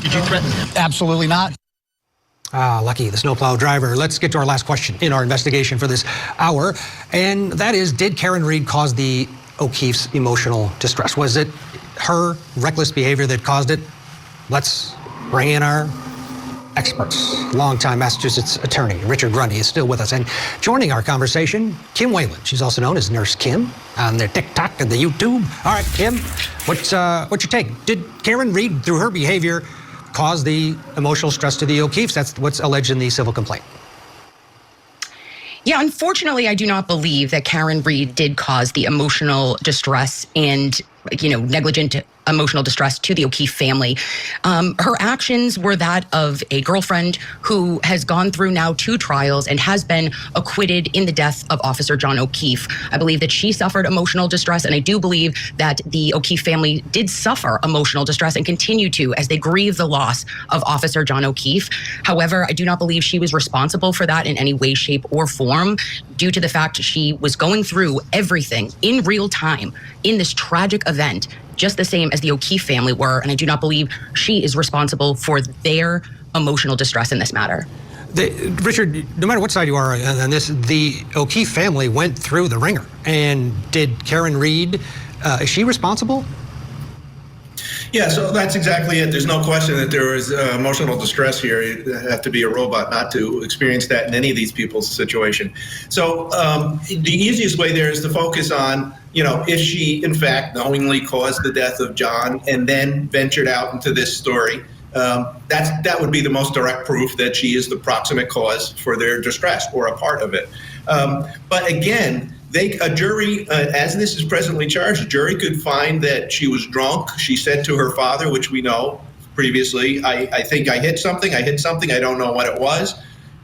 Did you threaten him? Absolutely not. Lucky, the snowplow driver. Let's get to our last question in our investigation for this hour. And that is, did Karen Read cause the O'Keeffe's emotional distress? Was it her reckless behavior that caused it? Let's bring in our experts. Longtime Massachusetts attorney Richard Grundy is still with us. And joining our conversation, Kim Whalen. She's also known as Nurse Kim on the TikTok and the YouTube. All right, Kim, what's your take? Did Karen Read, through her behavior, cause the emotional stress to the O'Keeffes? That's what's alleged in the civil complaint. Yeah, unfortunately, I do not believe that Karen Read did cause the emotional distress and, negligent emotional distress to the O'Keeffe family. Her actions were that of a girlfriend who has gone through now 2 trials and has been acquitted in the death of Officer John O'Keeffe. I believe that she suffered emotional distress, and I do believe that the O'Keeffe family did suffer emotional distress and continue to as they grieve the loss of Officer John O'Keeffe. However, I do not believe she was responsible for that in any way, shape, or form due to the fact she was going through everything in real time in this tragic event, just the same as the O'Keeffe family were, and I do not believe she is responsible for their emotional distress in this matter. Richard, no matter what side you are on this, the O'Keeffe family went through the ringer. And did Karen Read, is she responsible? Yeah, so that's exactly it. There's no question that there was emotional distress here. You have to be a robot not to experience that in any of these people's situation. So the easiest way there is to focus on, if she, in fact, knowingly caused the death of John and then ventured out into this story. That would be the most direct proof that she is the proximate cause for their distress or a part of it. But again, a jury, as this is presently charged, a jury could find that she was drunk. She said to her father, which we know previously, I think I hit something, I don't know what it was.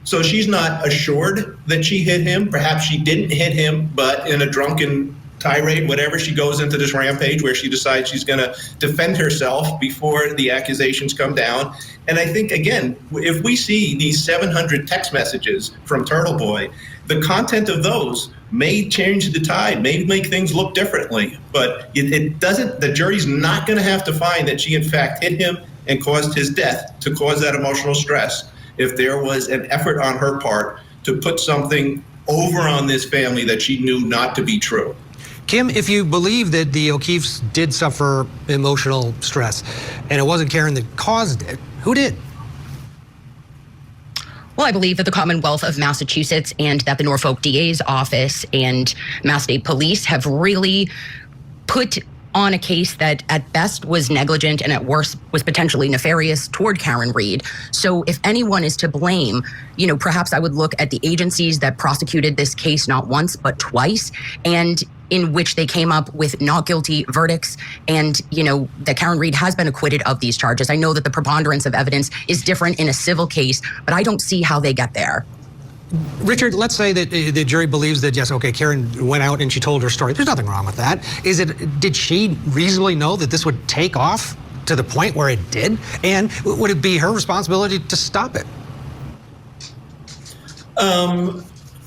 So she's not assured that she hit him. Perhaps she didn't hit him, but in a drunken tirade, whatever, she goes into this rampage where she decides she's going to defend herself before the accusations come down. And I think, again, if we see these 700 text messages from Turtle Boy, the content of those may change the tide, may make things look differently. But it doesn't, the jury's not going to have to find that she, in fact, hit him and caused his death to cause that emotional stress if there was an effort on her part to put something over on this family that she knew not to be true. Kim, if you believe that the O'Keeffes did suffer emotional stress and it wasn't Karen that caused it, who did? Well, I believe that the Commonwealth of Massachusetts and that the Norfolk DA's office and Mass State Police have really put on a case that at best was negligent and at worst was potentially nefarious toward Karen Read. So if anyone is to blame, perhaps I would look at the agencies that prosecuted this case not once but twice, and in which they came up with not guilty verdicts, and that Karen Read has been acquitted of these charges. I know that the preponderance of evidence is different in a civil case, but I don't see how they get there. Richard, let's say that the jury believes that, yes, okay, Karen went out and she told her story. There's nothing wrong with that. Did she reasonably know that this would take off to the point where it did? And would it be her responsibility to stop it?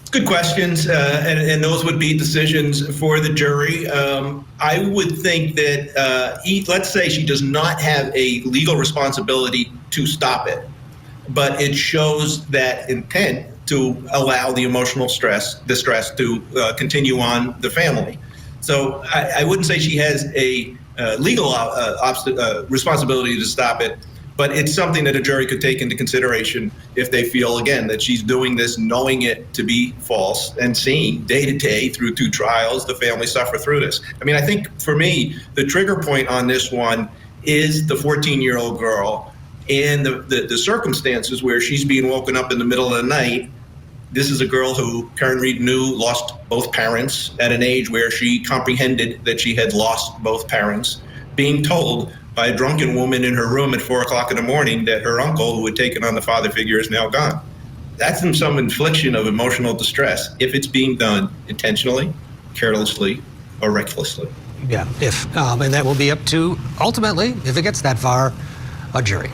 Good questions, and those would be decisions for the jury. I would think that, let's say she does not have a legal responsibility to stop it, but it shows that intent to allow the emotional distress to continue on the family. So I wouldn't say she has a legal responsibility to stop it, but it's something that a jury could take into consideration if they feel, again, that she's doing this knowing it to be false and seeing day to day through 2 trials the family suffer through this. I mean, I think for me, the trigger point on this one is the 14-year-old girl and the circumstances where she's being woken up in the middle of the night. This is a girl who Karen Read knew lost both parents at an age where she comprehended that she had lost both parents, being told by a drunken woman in her room at 4 o'clock in the morning that her uncle, who had taken on the father figure, is now gone. That's some infliction of emotional distress if it's being done intentionally, carelessly, or recklessly. Yeah, and that will be up to, ultimately, if it gets that far, a jury.